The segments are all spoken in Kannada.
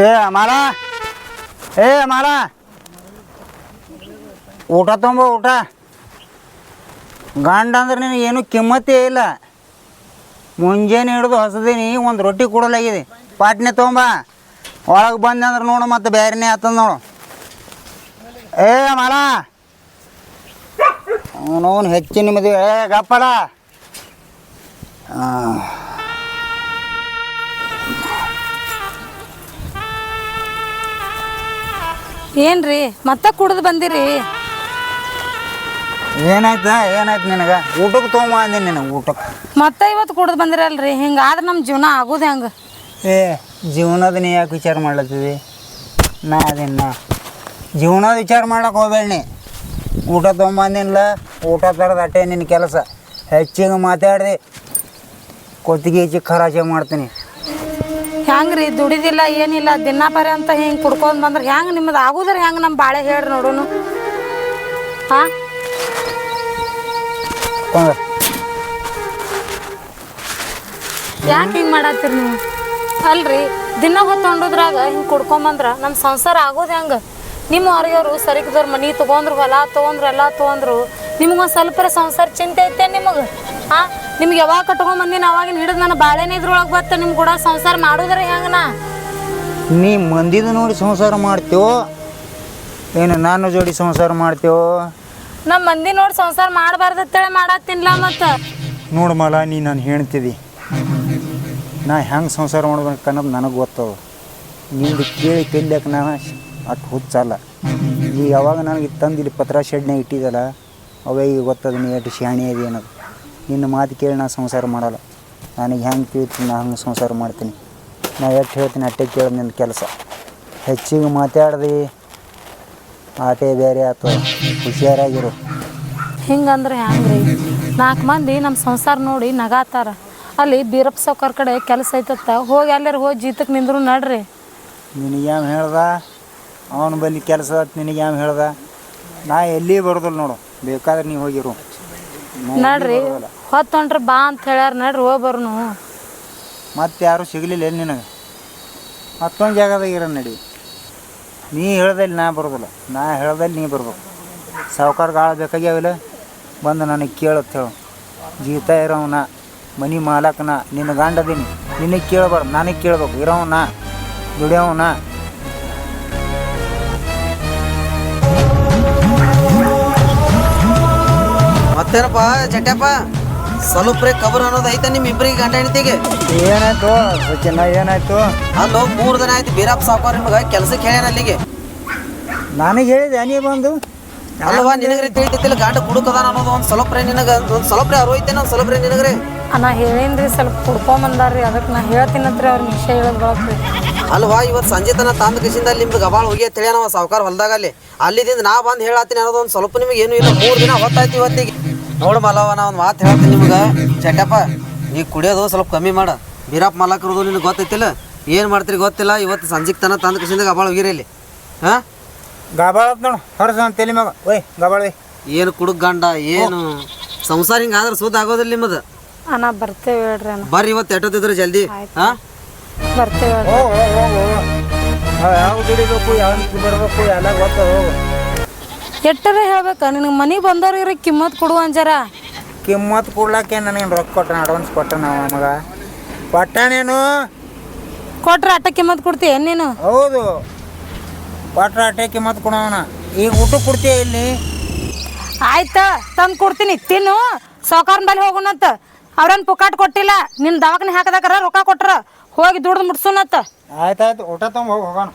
ಏ ಅಮಾರ ಏ ಅಮಾರ ಊಟ ತೊಂಬ ಊಟ ಗಂಡ ಅಂದ್ರೆ ನೀನು ಏನು ಕಿಮ್ಮತ್ತೇ ಇಲ್ಲ. ಮುಂಜಾನೆ ಹಿಡಿದು ಹಸದೀನಿ, ಒಂದು ರೊಟ್ಟಿ ಕೊಡಲಾಗಿದೆ. ಪಾಟ್ನೆ ತೊಂಬ ಒಳಗೆ ಬಂದೆ ಅಂದ್ರೆ ನೋಡು, ಮತ್ತೆ ಬೇರೆನೇ ಆತದ ನೋಡು. ಏ ಅಮಾರ ಅವನವನು ಹೆಚ್ಚು ನಿಮ್ಮದು. ಏ ಗಪ್ಪಡ ಏನ್ರಿ ಮತ್ತೆ ಕುಡ್ದು ಬಂದಿರಿ? ಏನಾಯ್ತು ನಿನಗೆ? ಊಟಕ್ಕೆ ತೊಗೊಂಬ ಅಂದೀನಿ ನಿನಗೆ. ಊಟಕ್ಕೆ ಮತ್ತೆ ಇವತ್ತು ಕುಡ್ದು ಬಂದಿರಲ್ರಿ. ಹಿಂಗಾದ್ರೆ ನಮ್ಮ ಜೀವನ ಆಗೋದು ಹೆಂಗೆ? ಏ ಜೀವನದ ನೀ ಯಾಕೆ ವಿಚಾರ ಮಾಡ್ಲತ್ತೀವಿ? ನಾ ಅದೇನ ಜೀವನದ ವಿಚಾರ ಮಾಡಕ್ಕೆ ಹೋಗ್ಬೇಡಿ. ಊಟ ತೊಗೊಂಬಂದಿಲ್ಲ, ಊಟ ತರೋದು ಅಟ್ಟೆ ನಿನ್ನ ಕೆಲಸ. ಹೆಚ್ಚಿಗೆ ಮಾತಾಡ್ದೆ ಕೊತ್ತಿಗೆ ಹೆಚ್ಚಿಗೆ ಖರಾಜೆ ಮಾಡ್ತೀನಿ. ಹೆಂಗ್ರಿ ದುಡಿದಿಲ್ಲ ಏನಿಲ್ಲ, ದಿನ ಬರೀ ಅಂತ ಹಿಂಗೆ ಕುಡ್ಕೊಂಡು ಬಂದ್ರೆ ಹೆಂಗೆ ನಿಮ್ಮದು ಆಗೋದ್ರೆ ಹೆಂಗೆ? ನಮ್ಮ ಬಾಳೆ ಹೇಳ್ರಿ ನೋಡೋನು. ಹಾಂ ಯಾಕೆ ಹಿಂಗೆ ಮಾಡತ್ತೀರಿ ನೀವು? ಅಲ್ರಿ ದಿನ ಹೊತ್ತೊಂಡೋದ್ರಾಗ ಹಿಂಗೆ ಕುಡ್ಕೊಂಬಂದ್ರೆ ನಮ್ಮ ಸಂಸಾರ ಆಗೋದು ಹೆಂಗೆ? ನಿಮ್ಮ ಹೊರಗೆಯವರು ಸರಿಕದವ್ರು ಮನೆ ತೊಗೊಂಡ್ರು, ಹೊಲ ತೊಗೊಂಡ್ರು, ಎಲ್ಲ ತೊಗೊಂಡ್ರು. ನಿಮ್ಗೊಂದು ಸ್ವಲ್ಪ ಸಂಸಾರ ಚಿಂತೆ ಐತೆ ನಿಮಗೆ? ಹಾಂ ನಿಮ್ಗೆ ಯಾವಾಗ ಕಟ್ಕೊಂಬಂದಿನ ಅವಾಗಿನ ಹಿಡಿದು ನನ್ನ ಬಾಳೆನೇ ಇದ್ರೊಳಗೆ ಬತ್ತ ನಿಮ್ಮ ಕೂಡ ಸಂಸಾರ ಮಾಡೋದ್ರೆ ಹೆಂಗನ? ನೀ ಮಂದಿದು ನೋಡಿ ಸಂಸಾರ ಮಾಡ್ತೇವೋ ಏನು ನಾನು ಜೋಡಿ ಸಂಸಾರ ಮಾಡ್ತೇವೋ? ನಮ್ಮ ಮಂದಿ ನೋಡಿ ಸಂಸಾರ ಮಾಡಬಾರ್ದತ್ತೇಳಿ ಮಾಡತ್ತೀನಿಲ್ಲ. ಮತ್ತು ನೋಡ್ಮಲ್ಲ, ನೀ ನಾನು ಹೇಳ್ತಿದ್ದಿ ನಾ ಹೆಂಗೆ ಸಂಸಾರ ಮಾಡ್ಬೇಕು ಅನ್ನೋದು ನನಗೆ ಗೊತ್ತವ. ನಿಂದು ಕೇಳಿ ಕಲಿಯಕ್ಕೆ ನಾನು ಅಷ್ಟು ಹುಚ್ಚಲ್ಲ. ಈಗ ಯಾವಾಗ ನನಗೆ ತಂದು ಇಲ್ಲಿ ಪತ್ರ ಶೆಡ್ನಾಗ ಇಟ್ಟಿದ್ದಲ್ಲ, ಅವೇ ಈಗ ಗೊತ್ತದ ನೀ ಎಷ್ಟು ಶಾಣೆ ಇದೆ ಅನ್ನೋದು. ನಿನ್ನ ಮಾತು ಕೇಳಿ ನಾನು ಸಂಸಾರ ಮಾಡಲ್ಲ. ನನಗೆ ಹೆಂಗೆ ತಿಳಿತೀನಿ ನಾ ಹಂಗೆ ಸಂಸಾರ ಮಾಡ್ತೀನಿ. ನಾ ಎಷ್ಟು ಹೇಳ್ತೀನಿ ಅಟ್ಟೆ ಕೇಳೋದು ನಿನ್ನ ಕೆಲಸ. ಹೆಚ್ಚಿಗೆ ಮಾತಾಡ್ದು ಆಟೇ ಬೇರೆ ಆಯ್ತು. ಹುಷಾರಾಗಿರು. ಹಿಂಗಂದ್ರೆ ಹೆಂಗ್ರಿ? 4 ಮಂದಿ ನಮ್ಮ ಸಂಸಾರ ನೋಡಿ ನಗಾತಾರ. ಅಲ್ಲಿ ಬೀರಪ್ಪ ಸಾವ್ಕಾರ ಕಡೆ ಕೆಲಸ ಐತತ್ತ, ಹೋಗಿ ಎಲ್ಲರೂ ಹೋಗಿ ಜೀತಕ್ಕೆ ನಿಂದ್ರು ನಡ್ರಿ. ನಿನಗ್ಯಾಮ ಹೇಳ್ದ ಅವನ ಬಲ್ಲಿ ಕೆಲಸ ನಿನಗ್ಯಾಮ ಹೇಳ್ದ? ನಾ ಎಲ್ಲಿ ಬರೋದಿಲ್ಲ ನೋಡು, ಬೇಕಾದ್ರೆ ನೀವು ಹೋಗಿರು. ನಡ್ರಿ ಹೊತ್ತೊಂಡ್ರೆ ಬಾ ಅಂತ ಹೇಳ್ಯಾರ, ನಡ್ರಿ ಹೋಗಿ ಬರ್ನು. ಮತ್ತೆ ಯಾರು ಸಿಗಲಿಲ್ಲ ಎಲ್ಲಿ ನಿನಗೆ? ಮತ್ತೊಂದು ಜಾಗದಾಗ ಇರೋ ನಡಿ. ನೀ ಹೇಳ್ದಲ್ಲಿ ನಾ ಬರೋದಿಲ್ಲ, ನಾ ಹೇಳ್ದಲ್ಲಿ ನೀ ಬರ್ಬೇಕು. ಸಾವ್ಕಾರ್ಗೆ ಆಳ ಬೇಕಾಗ್ಯಾವಿಲ್ಲ, ಬಂದು ನನಗೆ ಕೇಳತ್ತೆ ಹೇಳು. ಜೀತ ಇರೋವನ, ಮನೆ ಮಾಲಕನ, ನಿನ್ನ ಗಂಡದೀನಿ. ನಿನಗೆ ಕೇಳಬಾರ್ದು, ನನಗೆ ಕೇಳ್ಬೇಕು. ಇರೋವನ, ದುಡಿಯೋವನ. ಮತ್ತೇನಪ್ಪ ಚಟ್ಯಪ್ಪ, ಸ್ವಲ್ಪ ಕಬರ್ ಅನ್ನೋದು ಐತೆ ನಿಮ್ಮ ಇಬ್ಬರಿಗೆ ಗಂಡ ಹೆಂಡತಿಗೆ? ಏನಾಯ್ತು ಸಚಿನ, ಏನಾಯ್ತು? ಅಲ್ಲೋ 3 ದಿನ ಆಯ್ತು ಬೀರಪ್ಪ ಸಾವ್ಕಾರ ನಿಮ್ಗೆ ಕೆಲಸಕ್ಕೆ ಹೇಳ್ಯಾನ ಅಲ್ಲಿಗೆ. ನನಗೆ ಹೇಳಿದೆ ನೀ ಬಂದು? ಅಲ್ಲವಾ ನಿನಗ್ರಿ ತಿಳಿತಿಲ್ಲ ಗಂಡ ಕುಡುಕದಾನ ಅನ್ನೋದು. ಒಂದು ಸ್ವಲ್ಪ ನಿನಗೆ ಒಂದು ಸ್ವಲ್ಪ ಅರೋಯ್ತೇನೆ, ಒಂದು ಸ್ವಲ್ಪ ನಿನಗ್ರಿ. ನಾ ಹೇಳೇನ್ರಿ ಸ್ವಲ್ಪ ಕುಡ್ಕೊಂಬಂದಾರ್ರಿ, ಅದಕ್ಕೆ ನಾ ಹೇಳ್ತೀನಂತ್ರಿ ಅವ್ರ ವಿಷಯ ಹೇಳೋದು ಬಳಕ್ರಿ. ಅಲ್ವಾ ಇವತ್ತು ಸಂಜೆ ತನ ತಂದ ಕಿಸಿಂದ ನಿಮ್ದು ಗಬಾಳ ಹೋಗಿ ಅಂತ ಹೇಳಿ ನಾವು ಸಾವ್ಕಾರ ಹೊಲ್ದಾಗ ಅಲ್ಲಿದಿಂದ ನಾ ಬಂದು ಹೇಳತ್ತೀನಿ ಅನ್ನೋದು. ಒಂದು ಸ್ವಲ್ಪ ನಿಮಗೆ ಏನು ಇಲ್ಲ. 3 ದಿನ ಹೊತ್ತಾಯ್ತು ಇವತ್ತಿಗೆ. ನೋಡು ಮಲ್ಲವ, ನಾ ಒಂದು ಮಾತು ಹೇಳ್ತೀನಿ ನಿಮ್ಗೆ. ಚಟ್ಯಪ್ಪ ನೀ ಕುಡಿಯೋದು ಸ್ವಲ್ಪ ಕಮ್ಮಿ ಮಾಡ. ಬೀರಪ್ಪ ಮಲ್ಲಕರದು ನಿನಗೆ ಗೊತ್ತೈತಿಲ್ಲ, ಏನು ಮಾಡ್ತೀರಿ ಗೊತ್ತಿಲ್ಲ. ಇವತ್ತು ಸಂಜೆಗೆ ತನ ತಂದ ಕಿಸಿಂದ ಗಬಾಳ ಹೋಗಿರಿ ಇಲ್ಲಿ. ಹಾಂ ಗಾಬಾಳ ನೋಡು ಹೊರಸ ಅಂತ ತಲೆ ಮಗ. ಒಯ್ ಗಾಬಾಳ ಏನು ಕುಡುಕ್ ಗಂಡ ಏನು ಸಂಸಾರ ಹಿಂಗೆ ಆದ್ರೆ ಸುದ್ದ ಆಗೋದಿಲ್ಲ ನಿಮ್ಮದು. ಅಣ್ಣ ಬರ್ತೇವೆ ಹೇಳ್ರಿ ಅಣ್ಣ. ಬರ್ರಿ ಇವತ್ತು ಎಷ್ಟೊತ್ತಿದ್ರೆ ಜಲ್ದಿ. ಹಾಂ ಬರ್ತೇವೆ. ಯಾವ ದುಡಿಬೇಕು, ಯಾವ ಬರಬೇಕು ಎಲ್ಲ ಗೊತ್ತ. ಹೋಗು ಎಟ್ಟರೆ ಹೇಳ್ಬೇಕ ನಿನಗೆ ಮನೆಗೆ ಬಂದವ್ರಿಗೆ ಕಿಮ್ಮತ್ ಕೊಡು ಅಂಜಾರ. ಕಿಮ್ಮತ್ ಕೊಡ್ಲಾಕೆ ನನಗೇನು ರೊಕ್ಕ ಕೊಟ್ಟನ, ಅಡ್ವಾನ್ಸ್ ಕೊಟ್ಟನ ಮಗ. ಕೊಟ್ಟನೇನು? ಕೊಟ್ರೆ ಅಟ್ಟ ಕಿಮ್ಮತ್ ಕೊಡ್ತೀಯ ನೀನು? ಹೌದು, ಕೊಟ್ರೆ ಅಟ್ಟೆ ಕಿಮ್ಮತ್ ಕೊಡೋಣ. ಈಗ ಊಟಕ್ಕೆ ಕೊಡ್ತೀಯ ಇಲ್ಲಿ? ಆಯ್ತು ತಂದು ಕೊಡ್ತೀನಿ, ತಿನ್ನು. ಸಾವ್ಕಾರನ ಬಲ್ಲಿ ಹೋಗೋಣಂತ. ಅವ್ರೇನು ಪುಕಾಟ್ ಕೊಟ್ಟಿಲ್ಲ, ನಿನ್ನ ದವಾಖಾನೆ ಹಾಕದಾಕರ ರೊಕ್ಕ ಕೊಟ್ರ ಹೋಗಿ ದುಡ್ದು ಮುಟ್ಸೋಣಂತ. ಆಯ್ತಾಯ್ತು, ಊಟ ತೊಗೊಂಡು ಹೋಗೋಣ.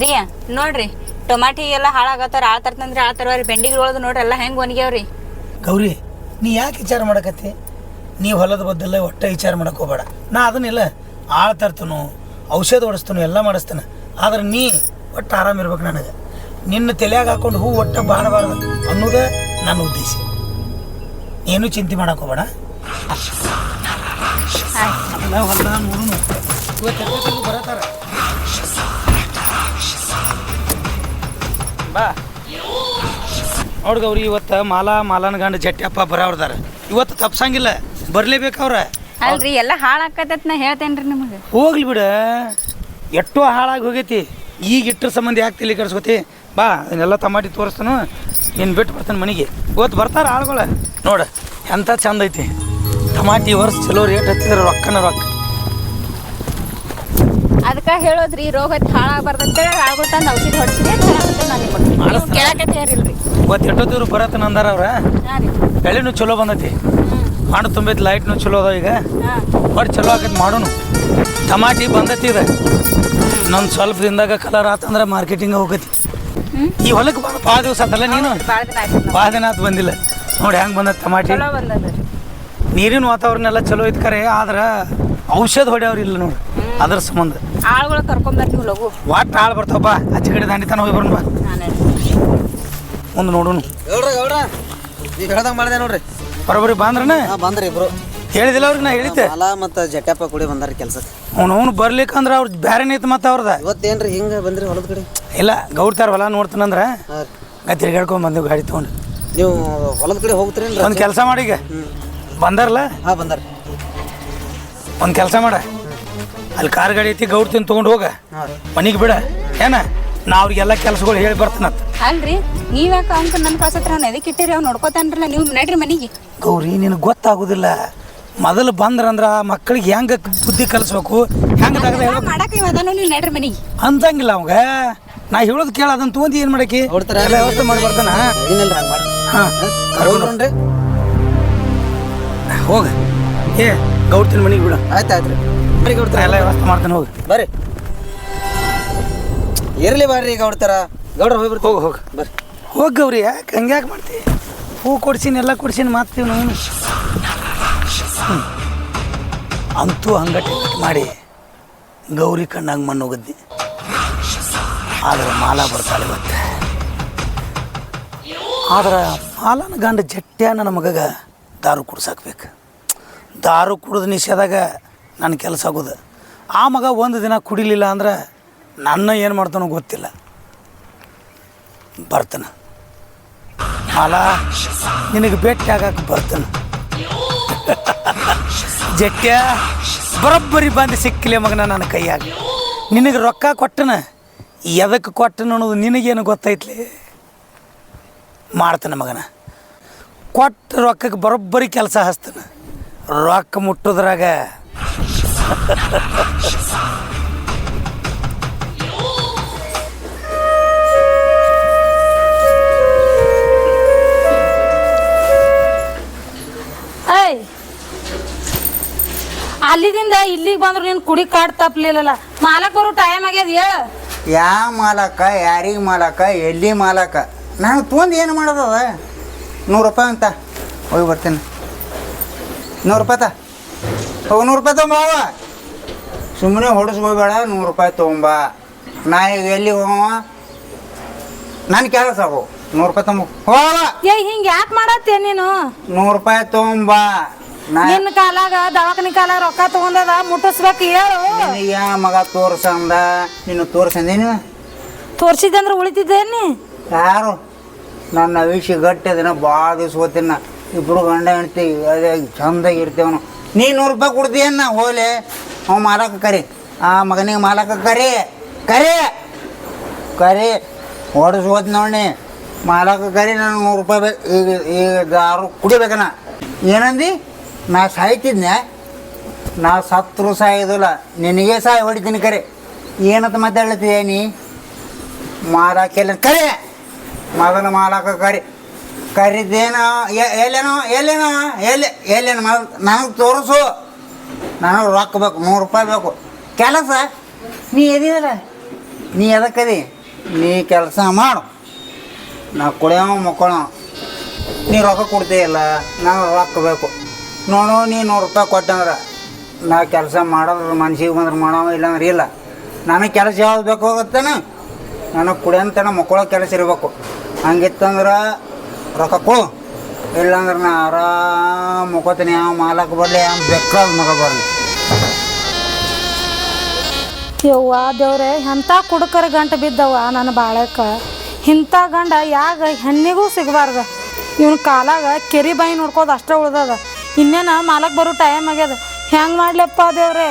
ರೀ ನೋಡ್ರಿ, ಟೊಮಾಟಿ ಎಲ್ಲ ಹಾಳಾಗತ್ತಾರ. ಆಳ್ತರ್ತಂದ್ರೆ ಆಳ್ತಾರ. ಬೆಂಡಿಗಳೊಳದು ನೋಡ್ರಿ ಎಲ್ಲ ಹೆಂಗೆ ಒಣಗ್ಯಾವ್ರಿ. ಗೌರಿ, ನೀ ಯಾಕೆ ವಿಚಾರ ಮಾಡಕತ್ತಿ? ನೀವು ಹೊಲದ ಬದ್ದಲ್ಲ ಒಟ್ಟೆ ವಿಚಾರ ಮಾಡಕ್ಕೆ ಹೋಗಬೇಡ. ನಾ ಅದನ್ನೆಲ್ಲ ಆಳು ತರ್ತನು, ಔಷಧ ಹೊಡಿಸ್ತಾನು, ಎಲ್ಲ ಮಾಡಿಸ್ತಾನೆ. ಆದ್ರೆ ನೀ ಒಟ್ಟು ಆರಾಮಿರ್ಬೇಕು. ನನಗೆ ನಿನ್ನ ತಲೆಯಾಗ ಹಾಕೊಂಡು ಹೂ ಒಟ್ಟು ಬಾಡಬಾರ್ದು ಅನ್ನೋದೇ ನನ್ನ ಉದ್ದೇಶ. ಏನೂ ಚಿಂತೆ ಮಾಡಕ್ಕೆ ಹೋಗಬೇಡ. ಎಲ್ಲ ಹೊಲದಾಗ ನೋಡೋಣ, ಇವತ್ತು ಬರತ್ತಾರ. ಬಾ ನೋಡ್ ಗೌರಿ, ಇವತ್ತು ಮಾಲನ ಗಂಡ ಜಟ್ಯಪ್ಪ ಬರೋರ್ದಾರ. ಇವತ್ತು ತಪ್ಸಂಗಿಲ್ಲ, ಬರ್ಲೇಬೇಕು ಅವ್ರ. ಅಲ್ರಿ ಎಲ್ಲ ಹಾಳಾಕತೈತ್ ನಾ ಹೇಳ್ತೇನ್ರಿ ನಿಮಗೆ. ಹೋಗ್ಲಿ ಬಿಡ, ಎಷ್ಟೋ ಹಾಳಾಗಿ ಹೋಗೈತಿ. ಈಗ ಇಟ್ಟರ ಸಂಬಂಧ ಯಾಕೆ ತಲೆ ಕೆಡ್ಸ್ಕೊತಿ? ಬಾ ಅದನ್ನೆಲ್ಲ ಟಮಾಟಿ ತೋರಿಸ್ತಾನು, ನೀನು ಬಿಟ್ಟು ಬರ್ತಾನೆ ಮನೆಗೆ. ಇವತ್ತು ಬರ್ತಾರ ಆಳುಗಳ. ನೋಡ ಎಂಥ ಚಂದ ಐತಿ ಟಮಾಟಿ. ವರ್ಷ ಚಲೋ ರೇಟ್ ಹತ್ತಿದ್ರೆ ರೊಕ್ಕನ ರೊಕ್ಕ. ಅದಕ್ಕೆ ಹೇಳೋದ್ರಿ ರೋಗ ಹಾಳಾಗಬಾರ್ದಂತೇಳಿ ಆಳ್ಗಳು ತಂದು ಔಷಧಿ ಹೊಡ್ಸಿದೆ ನಾನು ಕೇಳಕತ್ತೇರಿಲ್ರಿ. ಇವತ್ತು ಎಷ್ಟೊತ್ತಿವ್ರು ಬರತ್ತನ ಅಂದಾರ ಅವ್ರ. ಹಾಂ ರೀ. ಬೆಳೆನೂ ಚಲೋ ಬಂದೈತಿ, ಹಣ್ಣು ತುಂಬೈತಿ, ಲೈಟ್ನು ಚಲೋ ಅದಾವ. ಈಗ ಬಟ್ ಚಲೋ ಆಕೈತಿ ಮಾಡೋನು. ಟಮಾಟಿ ಬಂದೈತಿ ಇದೆ. ಇನ್ನೊಂದು ಸ್ವಲ್ಪ ದಿನದಾಗ ಕಲರ್ ಆತಂದ್ರೆ ಮಾರ್ಕೆಟಿಂಗ್ ಹೋಗತಿ. ಈ ಹೊಲಕ್ಕೆ ಭಾಳ ದಿವಸ ಆತಲ್ಲ ನೀನು? ಭಾಳ ದಿನ ಆತು ಬಂದಿಲ್ಲ. ನೋಡಿ ಹೆಂಗೆ ಬಂದೈತಿ ಟಮಾಟಿ. ಚಲೋ ಬಂದದ. ನೀರಿನ ವಾತಾವರಣ ಎಲ್ಲ ಚಲೋ ಐತಿ ಖರೆ, ಆದ್ರೆ ಔಷಧ ಹೊಡೆಯವ್ರಿಲ್ಲ ನೋಡಿ, ಅದ್ರ ಸಂಬಂಧ. ಆಳುಗಳು ಕರ್ಕೊಂಬರ್ತೀವಿ ಲಗು. ಒಟ್ಟು ಆಳು ಬರ್ತಾವಪ್ಪ, ಆಚೆ ಕಡೆ ದಾಂಡಿತಾನ ಹೋಗಿ ಬರೋಣ ಬಾ. ಮುಂದೆ ನೋಡೋಣ. ಗೌಡ್ರ ಈಗ ಹೇಳ್ದಂಗೆ ಮಾಡಿದೆ ನೋಡ್ರಿ. ಬರೋಬ್ಬರಿ ಬಂದ್ರನ? ಬಂದ್ರಿ ಇಬ್ರು. ಹೇಳಿದಿಲ್ಲ ಅವ್ರಿಗೆ? ನಾ ಹೇಳಿದ್ದೆ. ಮಾಲಾ ಮತ್ತು ಜಟ್ಯಪ್ಪ ಕೂಡಿ ಬಂದಾರ ಕೆಲ್ಸಕ್ಕೆ. ಅವನು ಬರ್ಲಿಕ್ಕಂದ್ರೆ ಅವ್ರು ಬೇರೆ ಐತಿ ಮತ್ತೆ ಅವ್ರದ. ಇವತ್ತೇನ್ರಿ ಹಿಂಗೆ ಬಂದ್ರಿ ಹೊಲದ ಕಡೆ? ಇಲ್ಲ, ಗೌಡ್ತಾರ ಹೊಲ ನೋಡ್ತಾನಂದ್ರೆ ಹಾಂ ನಾ ತಿರ್ಗಾಡ್ಕೊಂಡು ಬಂದೆವು ಗಾಡಿ ತೊಗೊಂಡು. ನೀವು ಹೊಲದ ಕಡೆ ಹೋಗ್ತೀರೇನ್ರಿ? ಒಂದು ಕೆಲಸ ಮಾಡಿ, ಈಗ ಬಂದಾರಲ್ಲ. ಹಾಂ ಬಂದಾರ. ಒಂದು ಕೆಲಸ ಮಾಡ, ಅಲ್ಲಿ ಕಾರ್ ಗಾಡಿ ಐತಿ, ಗೌಡ್ತಿನ ತೊಗೊಂಡು ಹೋಗ ಮನೆಗೆ ಬಿಡ. ಏನ ನಾ ಅವ್ರಿಗೆಲ್ಲ ಕೆಲಸಗಳು ಹೇಳಿ ಬರ್ತಾನಂತ. ಅಲ್ರಿ ನೀವ್ಯಾಕ ಅಂಕ ನನ್ನ ಕಳ್ಸತ್ರ ಅವ್ನು ಎದಕ್ಕೆ ಇಟ್ಟಿರಿ? ಅವ್ನು ನೋಡ್ಕೋತಾನ್ರಲ್ಲ, ನೀವು ನಡ್ರಿ ಮನೆಗೆ. ಗೌರಿ ನಿನಗೆ ಗೊತ್ತಾಗೋದಿಲ್ಲ. ಮೊದಲು ಬಂದ್ರಂದ್ರ ಮಕ್ಕಳಿಗೆ ಹೆಂಗೆ ಬುದ್ಧಿ ಕಲಿಸ್ಬೇಕು, ಹೆಂಗೆ ತೆಗೆದ ಮಾಡಕ್ಕೆ ಅದನ್ನು ನೀವು ನಡ್ರಿ ಮನೆಗೆ ಅಂತಂಗಿಲ್ಲ ಅವಾಗ. ನಾ ಹೇಳೋದು ಕೇಳ, ಅದನ್ನ ತೊಗೊಂಡು ಏನು ಮಾಡಕ್ಕೆ ಎಲ್ಲ ವ್ಯವಸ್ಥೆ ಮಾಡಿ ಬರ್ತಾನ. ಏನಿಲ್ಲ ಹಂಗೆ ಮಾಡಿ. ಹಾಂ ಕರ್ಕೊಂಡ್ರಿ ಹೋಗ. ಏ ಗೌಡ್ತಿನ ಮನೆಗೆ ಬಿಡು. ಆಯ್ತು ಆಯ್ತು ರೀ. ಬರ್ರಿ ಗೌಡ್ತಾರ, ಎಲ್ಲ ವ್ಯವಸ್ಥೆ ಮಾಡ್ತಾನೆ. ಹೋಗಿ ಬರ್ರಿ. ಇರಲಿ ಬರ್ರಿ ಗೌಡ್ತಾರ. ಗೌಡ್ರ ಹೋಗಿ ಬರ್ತೀವಿ. ಹೋಗಿ ಬರ್ರಿ. ಹೋಗಿ ಗೌರಿ, ಯಾಕೆ ಹಂಗೆ ಯಾಕೆ ಮಾಡ್ತೀವಿ? ಹೂ ಕೊಡ್ಸೀನಿ, ಎಲ್ಲ ಕೊಡ್ಸೀನಿ, ಮಾತ್ತೀವಿ ನಾವು. ಅಂತೂ ಹಂಗಟ್ಟಿ ಮಾಡಿ ಗೌರಿ ಕಣ್ಣಾಗ ಮಣ್ಣು ಹೋಗಿದ್ದಿ. ಆದ್ರೆ ಮಾಲ ಬರ್ತಾಳೆ ಇವತ್ತು. ಆದ್ರೆ ಮಾಲನ ಗಂಡ ಜಟ್ಟ್ಯ ನನ್ನ ಮಗಗ ದಾರು ಕುಡ್ಸಾಕ್ಬೇಕು. ದಾರು ಕುಡಿದು ನಿಷೇಧಾಗ ನನ್ನ ಕೆಲಸ ಆಗೋದು. ಆ ಮಗ ಒಂದು ದಿನ ಕುಡಿಲಿಲ್ಲ ಅಂದ್ರೆ ನನ್ನ ಏನು ಮಾಡ್ತಾನೋ ಗೊತ್ತಿಲ್ಲ. ಬರ್ತಾನೆ ಮಾಲ, ನಿನಗೆ ಭೇಟಿ ಆಗಕ್ಕೆ ಬರ್ತಾನೆ. ಜಟ್ಟ್ಯ ಬರೋಬ್ಬರಿ ಬಂದು ಸಿಕ್ಕಿಲ್ಲ ಮಗನ ನನ್ನ ಕೈಯಾಗ. ನಿನಗೆ ರೊಕ್ಕ ಕೊಟ್ಟನ, ಎದಕ್ಕೆ ಕೊಟ್ಟನ ಅನ್ನೋದು ನಿನಗೇನು ಗೊತ್ತೈತ್ಲಿ? ಮಾಡ್ತಾನೆ ಮಗನ. ಕೊಟ್ಟ ರೊಕ್ಕಕ್ಕೆ ಬರೋಬ್ಬರಿ ಕೆಲಸ ಹಚ್ತಾನೆ. ರೊಕ್ಕ ಮುಟ್ಟೋದ್ರಾಗ ಏಯ್, ಅಲ್ಲಿದಿಂದ ಇಲ್ಲಿಗೆ ಬಂದ್ರು ನೀನು ಕುಡಿ ಕಾಡ್ ತಪ್ಪಲಿಲ್ಲ. ಮಾಲಕರು ಟೈಮ್ ಆಗ್ಯದ, ಹೇಳ. ಯಾವ ಮಾಲಕ, ಯಾರಿಗೆ ಮಾಲಕ, ಎಲ್ಲಿ ಮಾಲಕ? ನಾನು ತೊಂದು ಏನು ಮಾಡೋದದ? 100 ರೂಪಾಯಿ ಅಂತ ಹೋಗಿ ಬರ್ತೀನಿ. 100 ರೂಪಾಯಿ ತ ಹೋಗಿ, 100 ರೂಪಾಯಿ ತೊಗೊಂಬ. ಸುಮ್ಮನೆ ಹೊಡಿಸ್ಕೋಬೇಡ, 100 ರೂಪಾಯಿ ತೊಗೊಂಬ. ನಾ ಈಗ ಎಲ್ಲಿ ಹೋಗವ? ನನ್ನ ಕೆಲಸ ಆಗೋ. 100 ರೂಪಾಯಿ ತೊಗೊಂಬ ಹೋಗ. ಏ ಹಿಂಗೆ ಯಾಕೆ ಮಾಡತ್ತೇ ನೀನು? 100 ರೂಪಾಯಿ ತೊಗೊಂಬ. ನಿನ್ನ ಕಾಲಾಗ ದವಾಖಾನಿ ಕಾಲಾಗ ರೊಕ್ಕ ತಗೊಂಡದ, ಮುಟ್ಟಿಸ್ಬೇಕು, ಹೇಳು. ನಿನಗೆ ಮಗ ತೋರ್ಸಂದ, ನೀನು ತೋರ್ಸಂದೇನು? ತೋರ್ಸಿದಂದ್ರೆ ಉಳಿತಿದ್ದೇನಿ? ಯಾರು? ನನ್ನ ವಿಷಯ ಗಟ್ಟಿದನ ಭಾಳ ದಿವ್ಸ ಓದ್ತೀನಿ. ಇಬ್ಬರು ಗಂಡ ಹೆಣ್ತಿ ಅದೇ ಚಂದಾಗಿ ಇರ್ತೇವನು. ನೀ 100 ರೂಪಾಯಿ ಕೊಡ್ತೀಯನ್ನ ಹೋಲೆ. ಅವ ಮಾಲಕ ಕರಿ, ಆ ಮಗನಿಗೆ ಮಾಲಕ ಕರಿ ಕರಿ ಕರಿ ಹೊಡೆಸೋದ್ ನೋಡಿ. ಮಾಲಕ ಕರಿ, ನಾನು 100 ರೂಪಾಯಿ ಬೇಕು. ಈಗ ದಾರು ಕುಡಿಬೇಕನ. ಏನಂದು? ನಾ ಸಾಯ್ತಿದ್ನೆ? ನಾ ಸತ್ರು ಸಾಯೋದಿಲ್ಲ, ನಿನಗೆ ಸಾಯಿ ಹೊಡಿತೀನಿ ಕರೆ. ಏನಂತ ಮಾತಾಡ್ಲತ್ತಿದೆ ನೀ? ಮಾಲಕ್ಕೆಲ್ಲ ಕರೆ, ಮಗನ ಮಾಲಕ ಕರಿ. ಕರಿದೇನೋ ಎಲ್ಲೇನೋ ಎಲ್ಲೇನೋ ಎಲ್ಲೇನು ನನಗೆ ತೋರಿಸು. ನನಗೆ ರೊಕ್ಕ ಬೇಕು, 100 ರೂಪಾಯಿ ಬೇಕು. ಕೆಲಸ ನೀ ಎದಿಯಲ್ಲ, ನೀ ಎದಕ್ಕದಿ? ನೀ ಕೆಲಸ ಮಾಡು, ನಾ ಕುಡಿಯೋ ಮಕ್ಕಳು. ನೀ ರೊಕ್ಕ ಕೊಡ್ತೀಯಲ್ಲ, ನನಗೆ ರೊಕ್ಕ ಬೇಕು. ನೋಡು, ನೀ 100 ರೂಪಾಯಿ ಕೊಟ್ಟಂದ್ರೆ ನಾ ಕೆಲಸ ಮಾಡೋದ್ರ ಮನ್ಸಿಗೆ ಬಂದ್ರೆ ಮಾಡೋ, ಇಲ್ಲಾಂದ್ರೆ ಇಲ್ಲ. ನನಗೆ ಕೆಲಸ ಯಾವ್ದು ಬೇಕು ಹೋಗುತ್ತಾನೆ? ನನಗೆ ಕುಡಿಯಂತನ ಮಕ್ಕಳ ಕೆಲಸ ಇರಬೇಕು. ಹಂಗಿತ್ತಂದ್ರೆ ರೊಕ್ಕ ಕೊಡು, ಇಲ್ಲಾಂದ್ರೆ ನಾ ಆರಾಮ್ ಮುಕ್ಕೋತೀನಿ. ಯಾವ ಮಾಲಕ ಬರಲಿ, ಯಾವ ಬೇಕಾದ ಮಗ ಬರಲಿ. ಯವ್ವ ದೇವ್ರೆ, ಎಂಥ ಕುಡುಕರ ಗಂಟು ಬಿದ್ದವ ನನ್ನ ಬಾಳಕ್ಕೆ. ಇಂಥ ಗಂಡ ಯಾಗ ಹೆಣ್ಣಿಗೂ ಸಿಗಬಾರ್ದು. ಇವನ ಕಾಲಾಗ ಕೆರಿ ಬಾಯಿ ನೋಡ್ಕೋದು ಅಷ್ಟೇ ಉಳ್ದದ. ಇನ್ನೇನು ಮಾಲಕ್ ಬರೋ ಟೈಮ್ ಆಗ್ಯದ. ಹೆಂಗೆ ಮಾಡ್ಲಪ್ಪ ದೇವ್ರೆ.